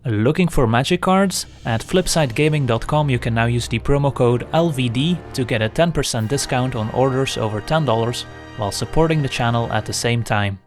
Looking for magic cards? At flipsidegaming.com you can now use the promo code LVD to get a 10% discount on orders over $10 while supporting the channel at the same time.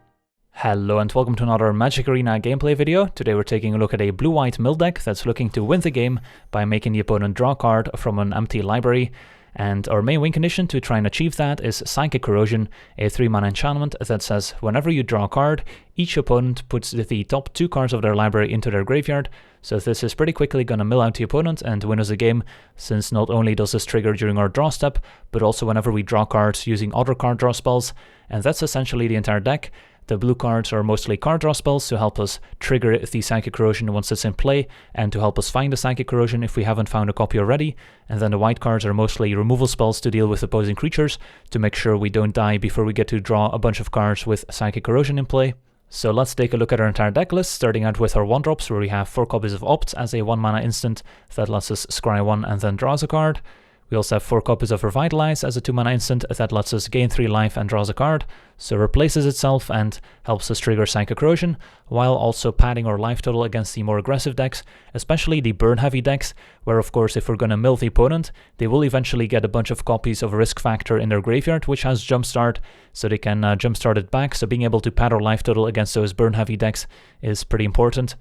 Hello and welcome to another Magic Arena gameplay video. Today we're taking a look at a blue-white mill deck that's looking to win the game by making the opponent draw a card from an empty library. And our main win condition to try and achieve that is Psychic Corrosion, a 3-mana enchantment that says whenever you draw a card, each opponent puts the top 2 cards of their library into their graveyard. So this is pretty quickly going to mill out the opponent and win us the game, since not only does this trigger during our draw step, but also whenever we draw cards using other card draw spells. And that's essentially the entire deck. The blue cards are mostly card draw spells to help us trigger the Psychic Corrosion once it's in play, and to help us find the Psychic Corrosion if we haven't found a copy already. And then the white cards are mostly removal spells to deal with opposing creatures, to make sure we don't die before we get to draw a bunch of cards with Psychic Corrosion in play. So let's take a look at our entire deck list, starting out with our 1-drops, where we have 4 copies of Opt as a 1-mana instant that lets us scry 1 and then draws a card. We also have 4 copies of Revitalize as a 2-mana instant that lets us gain 3 life and draws a card, so replaces itself and helps us trigger Psychic Corrosion, while also padding our life total against the more aggressive decks, especially the burn-heavy decks, where of course if we're going to mill the opponent, they will eventually get a bunch of copies of Risk Factor in their graveyard, which has Jumpstart, so they can jumpstart it back, so being able to pad our life total against those burn-heavy decks is pretty important.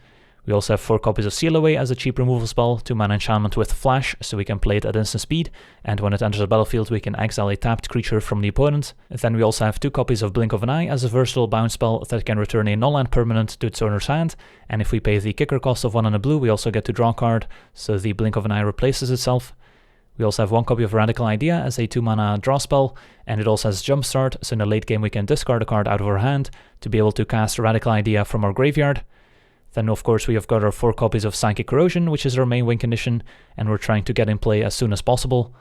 We also have 4 copies of Seal Away as a cheap removal spell, 2-mana enchantment with Flash, so we can play it at instant speed, and when it enters the battlefield we can exile a tapped creature from the opponent. And then we also have 2 copies of Blink of an Eye as a versatile bounce spell that can return a non-land permanent to its owner's hand, and if we pay the kicker cost of 1 and a blue we also get to draw a card, so the Blink of an Eye replaces itself. We also have 1 copy of Radical Idea as a 2-mana draw spell, and it also has Jumpstart, so in the late game we can discard a card out of our hand to be able to cast Radical Idea from our graveyard. Then of course we have got our 4 copies of Psychic Corrosion, which is our main win condition, and we're trying to get in play as soon as possible.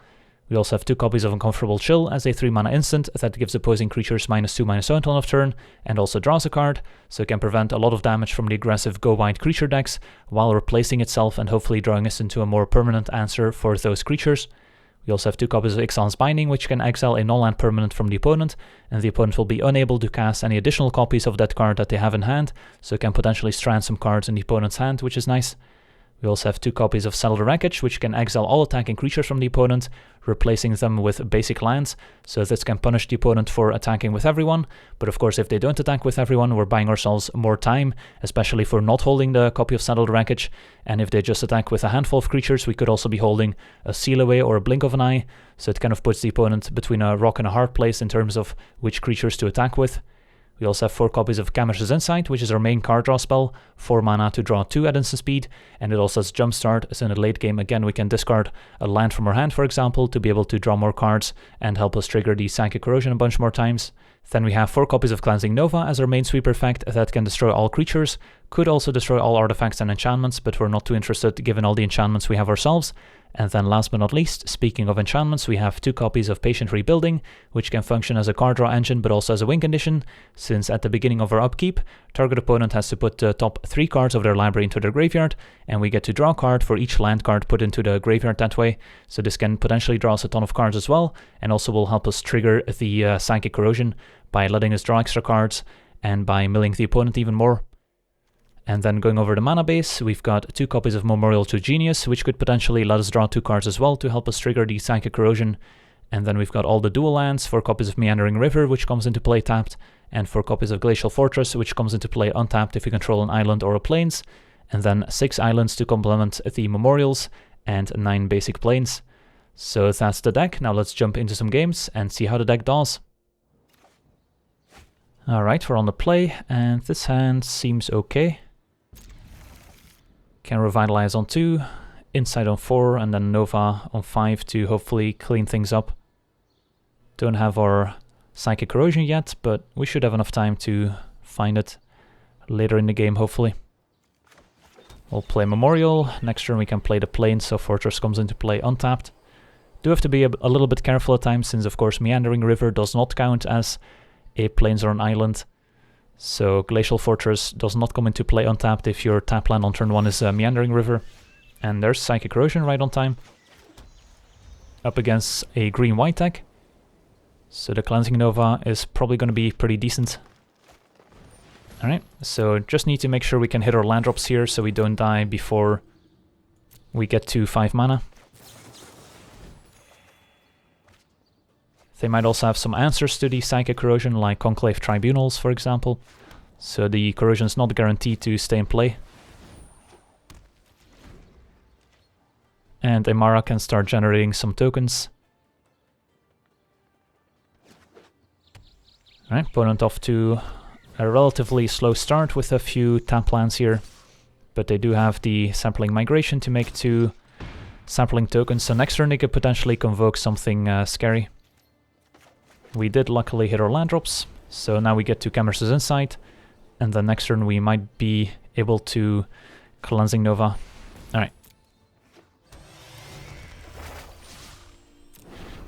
We also have 2 copies of Uncomfortable Chill as a 3-mana instant that gives opposing creatures -2/-0 until end of turn, and also draws a card, so it can prevent a lot of damage from the aggressive go-wide creature decks, while replacing itself and hopefully drawing us into a more permanent answer for those creatures. We also have 2 copies of Ixalan's Binding, which can exile a non-land permanent from the opponent, and the opponent will be unable to cast any additional copies of that card that they have in hand, so it can potentially strand some cards in the opponent's hand, which is nice. We also have 2 copies of Settle the Wreckage, which can exile all attacking creatures from the opponent, replacing them with basic lands, so this can punish the opponent for attacking with everyone, but of course if they don't attack with everyone, we're buying ourselves more time, especially for not holding the copy of Settle the Wreckage, and if they just attack with a handful of creatures, we could also be holding a Seal Away or a Blink of an Eye, so it kind of puts the opponent between a rock and a hard place in terms of which creatures to attack with. We also have 4 copies of Chemister's Insight, which is our main card draw spell, 4 mana to draw 2 at instant speed, and it also has Jumpstart, so in the late game again we can discard a land from our hand for example to be able to draw more cards and help us trigger the Psychic Corrosion a bunch more times. Then we have 4 copies of Cleansing Nova as our main sweeper effect that can destroy all creatures, could also destroy all artifacts and enchantments, but we're not too interested given all the enchantments we have ourselves. And then last but not least, speaking of enchantments, we have 2 copies of Patient Rebuilding, which can function as a card draw engine but also as a win condition, since at the beginning of our upkeep, target opponent has to put the top 3 cards of their library into their graveyard, and we get to draw a card for each land card put into the graveyard that way, so this can potentially draw us a ton of cards as well, and also will help us trigger the Psychic Corrosion by letting us draw extra cards, and by milling the opponent even more. And then going over the mana base, we've got 2 copies of Memorial to Genius, which could potentially let us draw 2 cards as well to help us trigger the Psychic Corrosion. And then we've got all the dual lands, 4 copies of Meandering River, which comes into play tapped, and 4 copies of Glacial Fortress, which comes into play untapped if you control an island or a plains, and then 6 islands to complement the Memorials, and 9 basic plains. So that's the deck. Now let's jump into some games and see how the deck does. Alright, we're on the play, and this hand seems okay. Can Revitalize on 2, Insight on 4, and then Nova on 5 to hopefully clean things up. Don't have our Psychic Corrosion yet, but we should have enough time to find it later in the game, hopefully. We'll play Memorial. Next turn we can play the Plains, so Fortress comes into play untapped. Do have to be a little bit careful at times, since of course Meandering River does not count as a Plains or an island. So Glacial Fortress does not come into play untapped if your tap land on turn 1 is Meandering River. And there's Psychic Corrosion right on time. Up against a green-white deck. So the Cleansing Nova is probably going to be pretty decent. Alright, so just need to make sure we can hit our land drops here so we don't die before we get to 5 mana. They might also have some answers to the Psychic Corrosion, like Conclave Tribunals, for example. So the Corrosion is not guaranteed to stay in play. And Imara can start generating some tokens. Alright, opponent off to a relatively slow start with a few tap lands here. But they do have the Sampling Migration to make 2 sampling tokens, so next turn they could potentially convoke something scary. We did luckily hit our land drops, so now we get to Chemister's Insight, and then next turn we might be able to Cleansing Nova. Alright.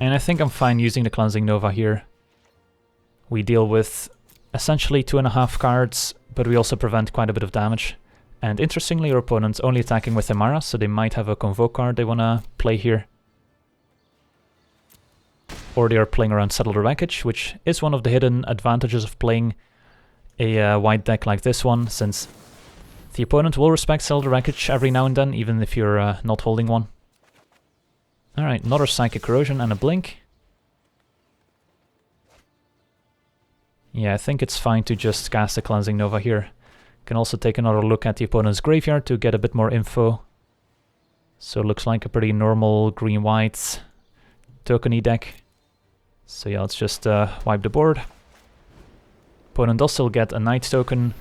And I think I'm fine using the Cleansing Nova here. We deal with essentially 2.5 cards, but we also prevent quite a bit of damage. And interestingly, our opponent's only attacking with Imara, so they might have a Convoke card they want to play here. Or they are playing around Settle the Wreckage, which is one of the hidden advantages of playing a white deck like this one, since the opponent will respect Settle the Wreckage every now and then, even if you're not holding one. Alright, another Psychic Corrosion and a Blink. Yeah, I think it's fine to just cast a Cleansing Nova here. Can also take another look at the opponent's graveyard to get a bit more info. So it looks like a pretty normal green-white tokeny deck. So yeah, let's just wipe the board. Opponent does still get a Knight token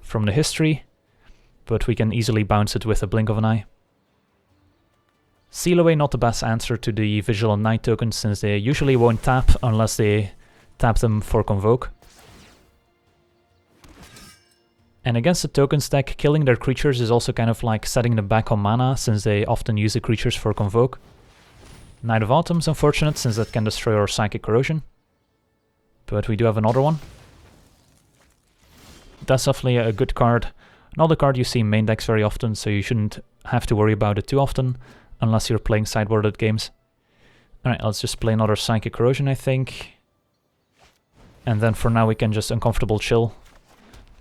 from the history, but we can easily bounce it with a blink of an eye. Seal Away, not the best answer to the Vigilant Knight token, since they usually won't tap unless they tap them for Convoke. And against the tokens deck, killing their creatures is also kind of like setting them back on mana, since they often use the creatures for Convoke. Knight of Autumn is unfortunate, since that can destroy our Psychic Corrosion. But we do have another one. That's definitely a good card. Not a card you see in main decks very often, so you shouldn't have to worry about it too often, unless you're playing sideboarded games. Alright, let's just play another Psychic Corrosion, I think. And then for now we can just Uncomfortable Chill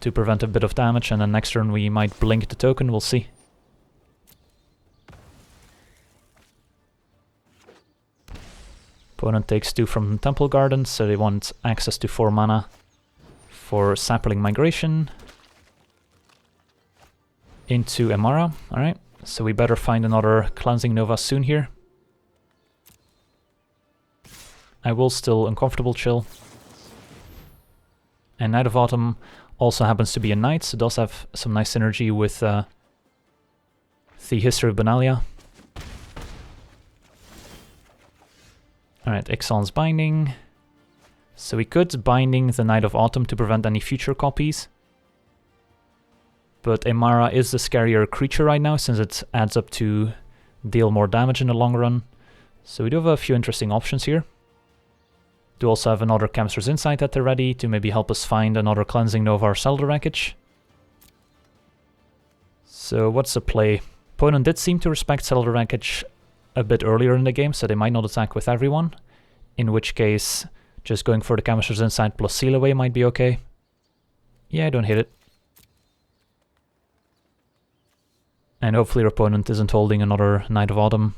to prevent a bit of damage, and then next turn we might blink the token, we'll see. Opponent takes 2 from Temple Gardens, so they want access to 4 mana for Sampling Migration into Imara. Alright, so we better find another Cleansing Nova soon here. I will still Uncomfortable Chill. And Knight of Autumn also happens to be a knight, so does have some nice synergy with the History of Benalia. Alright, Ixalan's Binding. So we could Binding the Knight of Autumn to prevent any future copies. But Imara is the scarier creature right now, since it adds up to deal more damage in the long run. So we do have a few interesting options here. Do also have another Chemister's Insight at the ready to maybe help us find another Cleansing Nova or Settle the Wreckage. So what's the play? Opponent did seem to respect Settle the Wreckage a bit earlier in the game, so they might not attack with everyone. In which case, just going for the Chemister's Insight plus Seal Away might be okay. Yeah, don't hit it. And hopefully your opponent isn't holding another Knight of Autumn.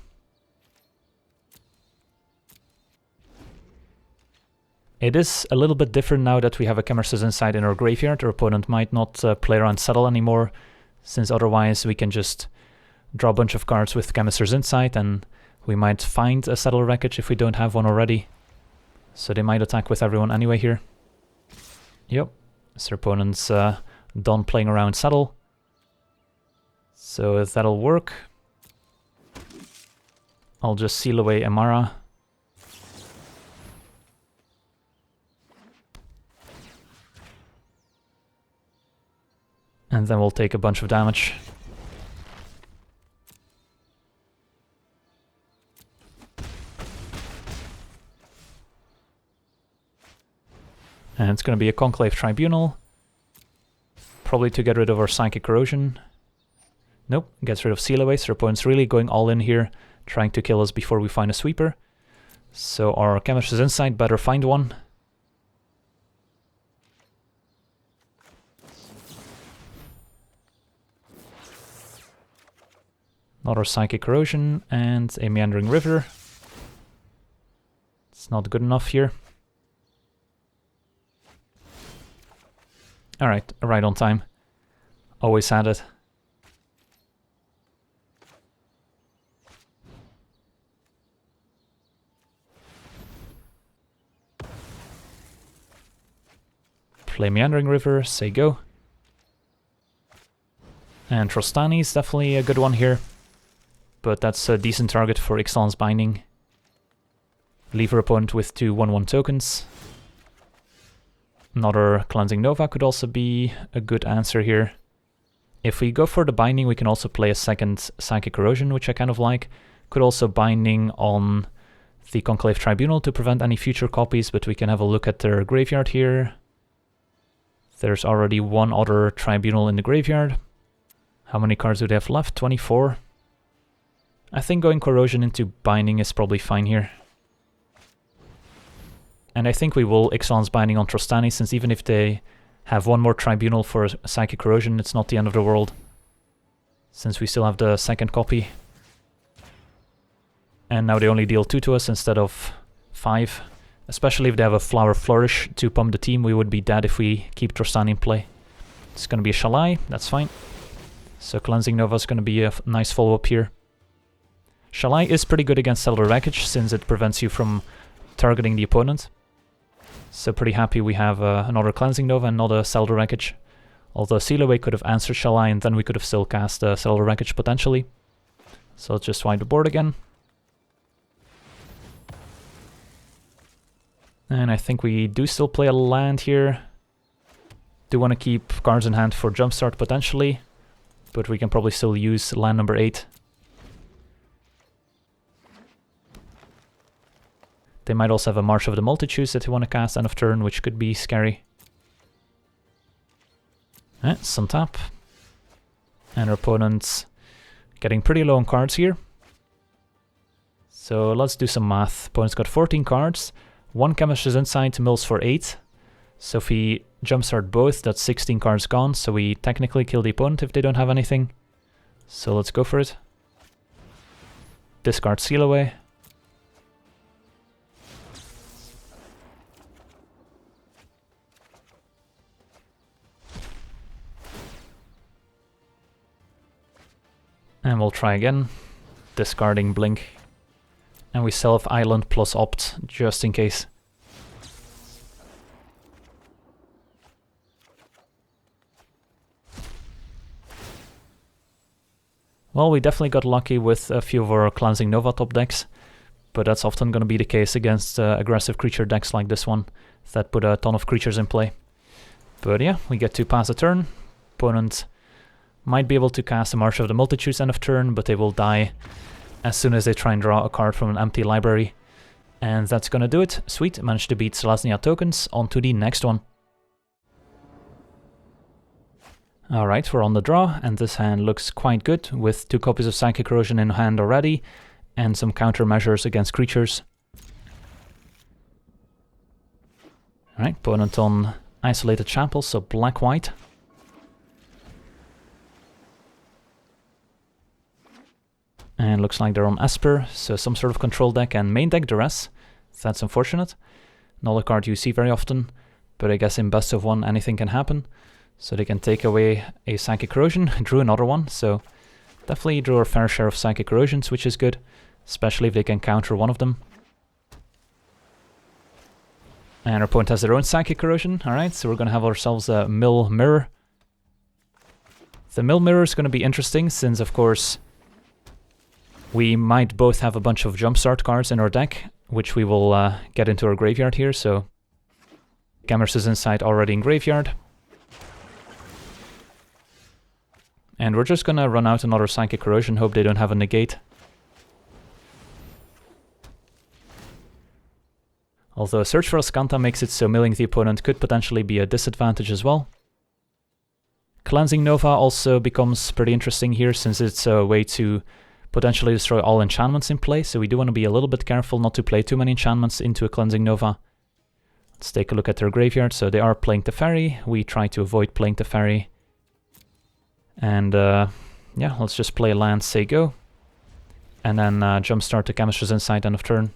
It is a little bit different now that we have a Chemister's Insight in our graveyard. Our opponent might not play around Settle anymore, since otherwise we can just draw a bunch of cards with Chemister's Insight, and we might find a Settle Wreckage if we don't have one already. So they might attack with everyone anyway here. Yep, so our opponent's done playing around Settle. So that'll work. I'll just Seal Away Imara. And then we'll take a bunch of damage. And it's going to be a Conclave Tribunal. Probably to get rid of our Psychic Corrosion. Nope, gets rid of Seal Away, so our opponent's really going all in here, trying to kill us before we find a sweeper. So our Chemister's Insight better find one. Another Psychic Corrosion and a Meandering River. It's not good enough here. Alright, right on time. Always had it. Play Meandering River, say go. And Trostani is definitely a good one here. But that's a decent target for Ixalan's Binding. Leave your opponent with 2 1/1 tokens. Another Cleansing Nova could also be a good answer here. If we go for the Binding, we can also play a second Psychic Corrosion, which I kind of like. Could also Binding on the Conclave Tribunal to prevent any future copies, but we can have a look at their graveyard here. There's already one other Tribunal in the graveyard. How many cards do they have left? 24. I think going Corrosion into Binding is probably fine here. And I think we will Ixalan's Binding on Trostani, since even if they have one more Tribunal for Psychic Corrosion, it's not the end of the world. Since we still have the second copy. And now they only deal 2 to us instead of 5. Especially if they have a Flower Flourish to pump the team, we would be dead if we keep Trostani in play. It's going to be a Shalai, that's fine. So Cleansing Nova is going to be a nice follow-up here. Shalai is pretty good against Settle the Wreckage, since it prevents you from targeting the opponent. So pretty happy we have another Cleansing Nova and not a Settle the Wreckage. Although Sealaway could have answered Shalai and then we could have still cast Settle the Wreckage potentially. So let's just wipe the board again. And I think we do still play a land here. Do want to keep cards in hand for Jumpstart potentially. But we can probably still use land number 8. They might also have a March of the Multitudes that they want to cast end of turn, which could be scary. Sun tap. And our opponent's getting pretty low on cards here. So let's do some math. Opponent's got 14 cards. 1 Chemister's Insight mills for 8. So if we jumpstart both, that's 16 cards gone. So we technically kill the opponent if they don't have anything. So let's go for it. Discard Sealaway. And we'll try again, discarding Blink. And we still have Island plus Opt, just in case. Well, we definitely got lucky with a few of our Cleansing Nova top decks, but that's often going to be the case against aggressive creature decks like this one, that put a ton of creatures in play. But yeah, we get to pass a turn. Opponent might be able to cast a March of the Multitudes end of turn, but they will die as soon as they try and draw a card from an empty library. And that's gonna do it. Sweet, managed to beat Selesnya tokens. On to the next one. Alright, we're on the draw, and this hand looks quite good, with 2 copies of Psychic Corrosion in hand already, and some countermeasures against creatures. Alright, opponent on Isolated Chapel, so black-white. And looks like they're on Esper, so some sort of control deck and main deck Duress. That's unfortunate. Not a card you see very often, but I guess in best of 1 anything can happen. So they can take away a Psychic Corrosion, drew another one, so definitely drew a fair share of Psychic Corrosions, which is good, especially if they can counter one of them. And our opponent has their own Psychic Corrosion, alright, so we're going to have ourselves a Mill Mirror. The Mill Mirror is going to be interesting, since of course we might both have a bunch of Jumpstart cards in our deck, which we will get into our graveyard here, so Chemister's Insight already in graveyard. And we're just gonna run out another Psychic Corrosion, hope they don't have a negate. Although Search for Ascanta makes it so milling the opponent could potentially be a disadvantage as well. Cleansing Nova also becomes pretty interesting here, since it's a way to potentially destroy all enchantments in play, so we do want to be a little bit careful not to play too many enchantments into a Cleansing Nova. Let's take a look at their graveyard. So they are playing Teferi, we try to avoid playing Teferi. And yeah, let's just play land, say go. and then jumpstart to Chemister's Insight end of turn.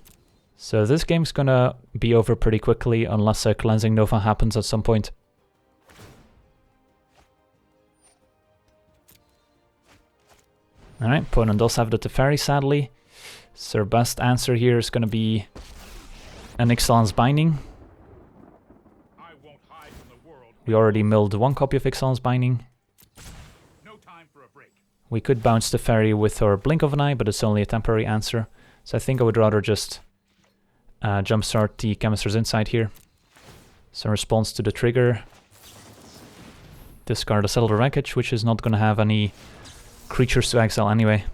So this game's gonna be over pretty quickly unless a Cleansing Nova happens at some point. Alright, opponent does have the Teferi sadly. So our best answer here is gonna be an Ixalan's Binding. We already milled one copy of Ixalan's Binding. No time for a break. We could bounce Teferi with our Blink of an Eye, but it's only a temporary answer. So I think I would rather just jumpstart the Chemister's Insight here. So in response to the trigger, discard a Settle the Wreckage, which is not going to have any creatures to exile anyway.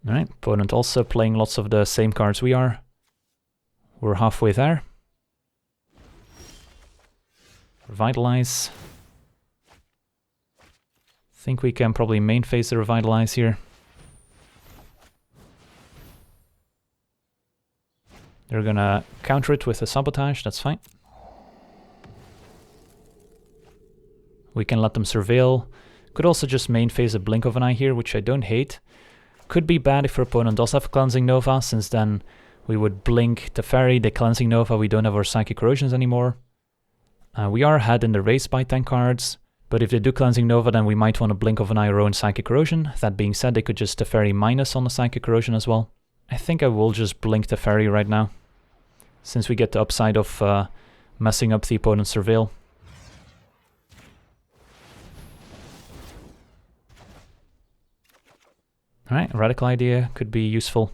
Alright, opponent also playing lots of the same cards we are. We're halfway there. Revitalize. Think we can probably main phase the Revitalize here. They're gonna counter it with a Sabotage, that's fine. We can let them surveil. Could also just main phase a Blink of an Eye here, which I don't hate. Could be bad if our opponent does have Cleansing Nova, since then we would blink Teferi, the Cleansing Nova, we don't have our Psychic Corrosions anymore. We are ahead in the race by 10 cards, but if they do Cleansing Nova, then we might want to Blink of an Eye our own Psychic Corrosion. That being said, they could just Teferi minus on the Psychic Corrosion as well. I think I will just blink Teferi right now, since we get the upside of messing up the opponent's surveil. Alright, Radical Idea could be useful.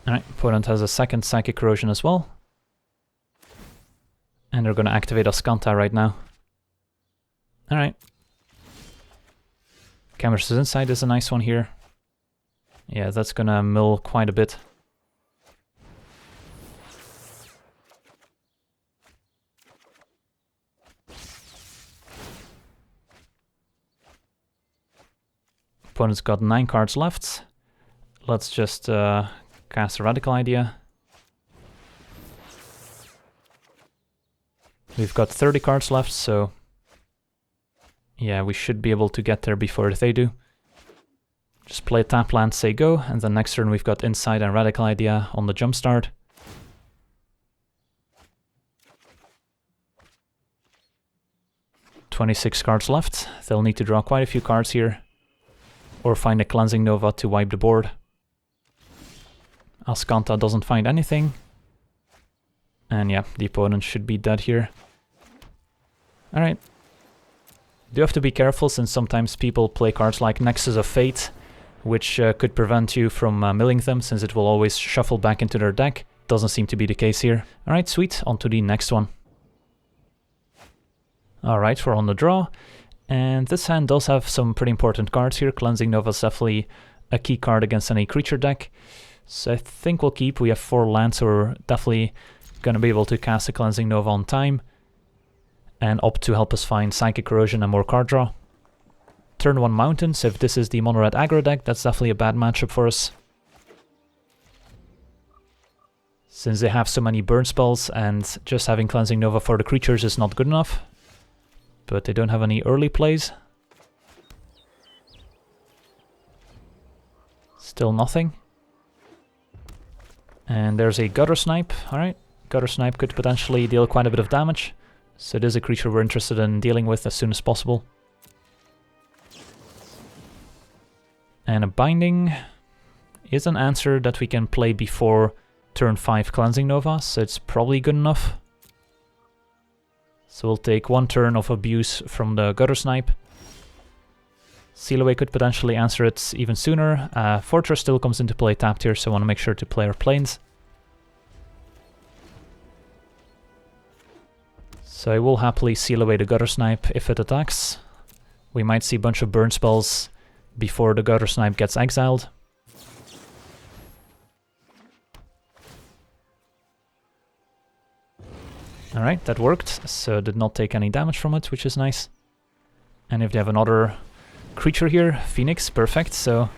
Alright, opponent has a second Psychic Corrosion as well. And they're going to activate Ascanta right now. Alright. Chemister's Insight is a nice one here. Yeah, that's going to mill quite a bit. Opponent's got 9 cards left. Let's just cast a Radical Idea. We've got 30 cards left, so yeah, we should be able to get there before they do. Just play tap land, say go, and then next turn we've got Insight and Radical Idea on the jumpstart. "26 cards left. They'll need to draw quite a few cards here, or find a Cleansing Nova to wipe the board. Ascanta doesn't find anything. And yeah, the opponent should be dead here. Alright. Do have to be careful, since sometimes people play cards like Nexus of Fate, which could prevent you from milling them, since it will always shuffle back into their deck. Doesn't seem to be the case here. Alright, sweet. On to the next one. Alright, we're on the draw. And this hand does have some pretty important cards here. Cleansing Nova is definitely a key card against any creature deck. So I think we'll keep. We have 4 lands, so we're definitely going to be able to cast a Cleansing Nova on time. And opt to help us find Psychic Corrosion and more card draw. Turn 1 Mountain, so if this is the mono-red aggro deck, that's definitely a bad matchup for us. Since they have so many burn spells, and just having Cleansing Nova for the creatures is not good enough. But they don't have any early plays. Still nothing. And there's a Gutter Snipe. Alright, Gutter Snipe could potentially deal quite a bit of damage. So it is a creature we're interested in dealing with as soon as possible. And a Binding is an answer that we can play before turn 5 Cleansing Nova, so it's probably good enough. So we'll take 1 turn of abuse from the Gutter Snipe. Seal Away could potentially answer it even sooner. Fortress still comes into play tapped here, so I want to make sure to play our planes. So I will happily seal away the Gutter Snipe if it attacks. We might see a bunch of burn spells before the Gutter Snipe gets exiled. Alright, that worked, so did not take any damage from it, which is nice. And if they have another creature here, Phoenix, perfect, so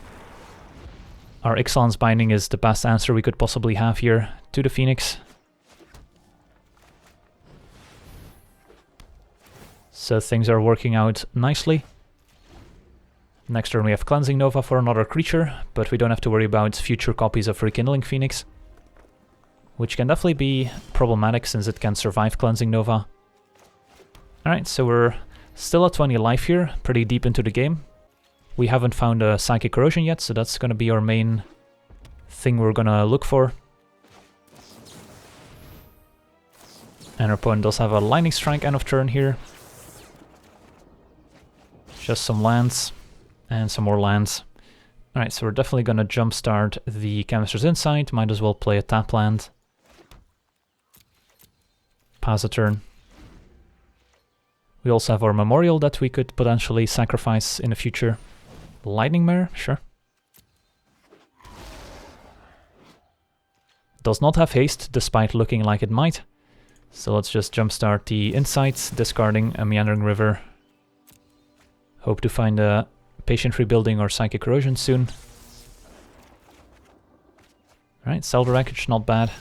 Our Ixalan's Binding is the best answer we could possibly have here to the Phoenix. So things are working out nicely. Next turn we have Cleansing Nova for another creature, but we don't have to worry about future copies of Rekindling Phoenix, which can definitely be problematic since it can survive Cleansing Nova. Alright, so we're still at 20 life here, pretty deep into the game. We haven't found a Psychic Corrosion yet, so that's going to be our main thing we're going to look for. And our opponent does have a Lightning Strike end of turn here. Just some lands, and some more lands. Alright, so we're definitely going to jumpstart the Chemister's Insight, might as well play a tap land. Pass a turn. We also have our Memorial that we could potentially sacrifice in the future. Lightning Mare, sure. Does not have haste, despite looking like it might. So let's just jumpstart the Insights, discarding a Meandering River. Hope to find a Patient Rebuilding or Psychic Corrosion soon. Alright, Settle the Wreckage, not bad.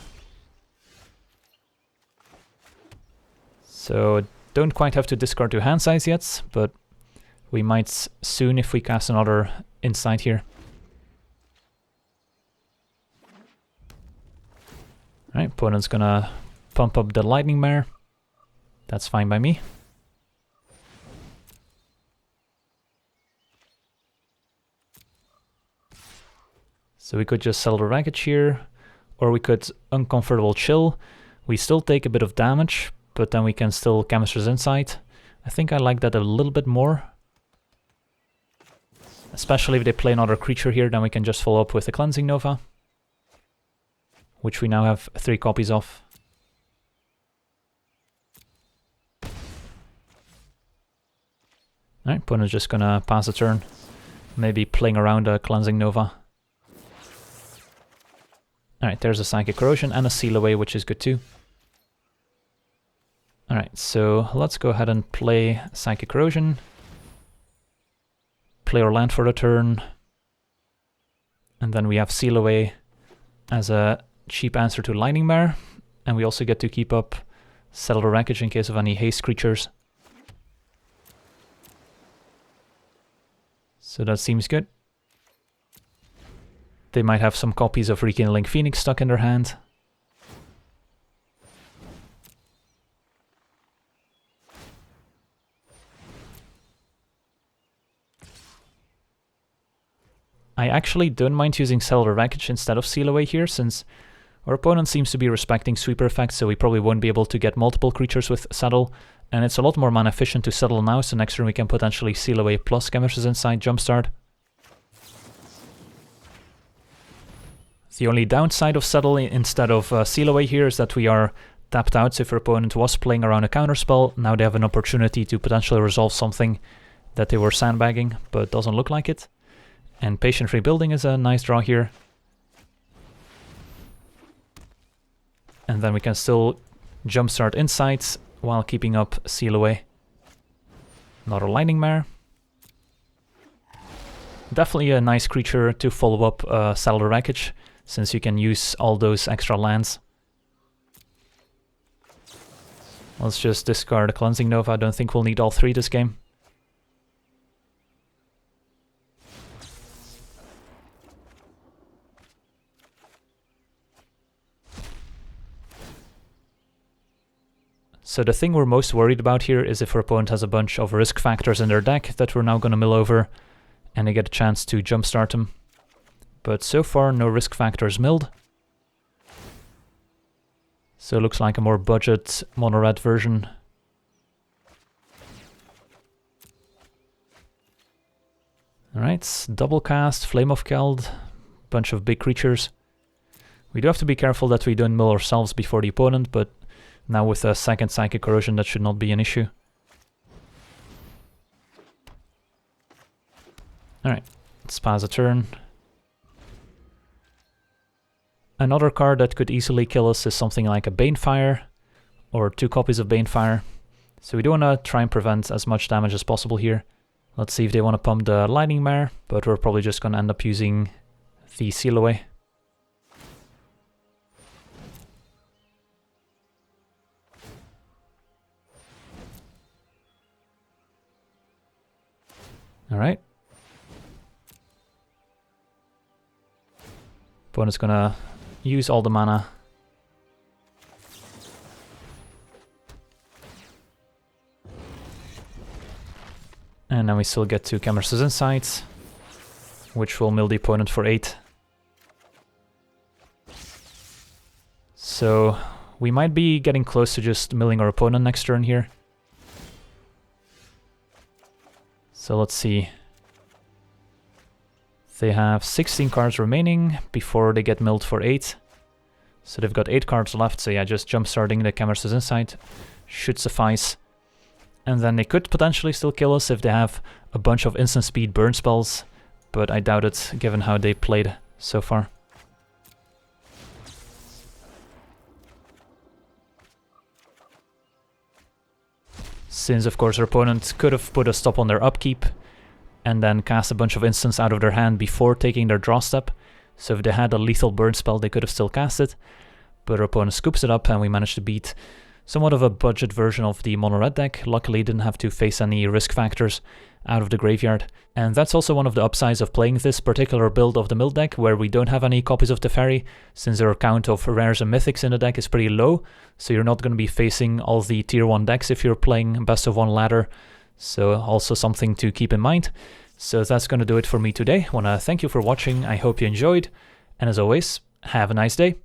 So don't quite have to discard to hand size yet, but we might soon if we cast another Insight here. Alright, opponent's gonna pump up the Lightning Mare. That's fine by me. So we could just Settle the Wreckage here, or we could Uncomfortable Chill. We still take a bit of damage, but then we can still Chemister's Insight. I think I like that a little bit more. Especially if they play another creature here, then we can just follow up with a Cleansing Nova, which we now have 3 copies of. Alright, opponent's just gonna pass a turn, maybe playing around a Cleansing Nova. Alright, there's a Psychic Corrosion and a Seal Away, which is good too. Alright, so let's go ahead and play Psychic Corrosion. Play our land for the turn. And then we have Seal Away as a cheap answer to Lightning Mare. And we also get to keep up Settle the Wreckage in case of any haste creatures. So that seems good. They might have some copies of Rekindling Phoenix stuck in their hand. I actually don't mind using Settle the Wreckage instead of Seal Away here, since our opponent seems to be respecting sweeper effects, so we probably won't be able to get multiple creatures with Settle, and it's a lot more mana efficient to Settle now, so next turn we can potentially Seal Away plus Chemister's Insight Jumpstart. The only downside of Settle instead of Seal Away here is that we are tapped out, so if our opponent was playing around a counterspell, now they have an opportunity to potentially resolve something that they were sandbagging, but doesn't look like it. And Patient Rebuilding is a nice draw here. And then we can still jumpstart Insights while keeping up Seal Away. Another Lightning Mare. Definitely a nice creature to follow up Settle the Wreckage, since you can use all those extra lands. Let's just discard a Cleansing Nova. I don't think we'll need all 3 this game. So the thing we're most worried about here is if our opponent has a bunch of risk factors in their deck that we're now going to mill over, and they get a chance to jumpstart them. But so far, no risk factors milled. So it looks like a more budget mono-red version. Alright, double cast, Flame of Keld, bunch of big creatures. We do have to be careful that we don't mill ourselves before the opponent, but now with a second Psychic Corrosion that should not be an issue. Alright, let's pass a turn. Another card that could easily kill us is something like a Banefire, or 2 copies of Banefire. So we do want to try and prevent as much damage as possible here. Let's see if they want to pump the Lightning Mare, but we're probably just going to end up using the seal away. Alright. Opponent's gonna use all the mana. And then we still get to Chemister's Insight, which will mill the opponent for 8. So we might be getting close to just milling our opponent next turn here. So let's see. They have 16 cards remaining before they get milled for 8. So they've got 8 cards left, so yeah, just jump-starting the Chemister's Insight should suffice. And then they could potentially still kill us if they have a bunch of instant speed burn spells, but I doubt it given how they played so far. Since of course our opponent could have put a stop on their upkeep and then cast a bunch of instants out of their hand before taking their draw step. So if they had a lethal burn spell they could have still cast it, but our opponent scoops it up and we managed to beat somewhat of a budget version of the mono-red deck. Luckily didn't have to face any risk factors out of the graveyard. And that's also one of the upsides of playing this particular build of the mill deck, where we don't have any copies of Teferi, since our count of rares and mythics in the deck is pretty low, so you're not going to be facing all the tier 1 decks if you're playing best of 1 ladder, so also something to keep in mind. So that's going to do it for me today. I want to thank you for watching, I hope you enjoyed, and as always, have a nice day.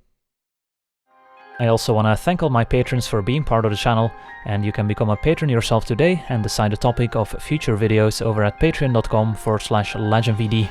I also want to thank all my patrons for being part of the channel, and you can become a patron yourself today and decide the topic of future videos over at patreon.com/LegenVD.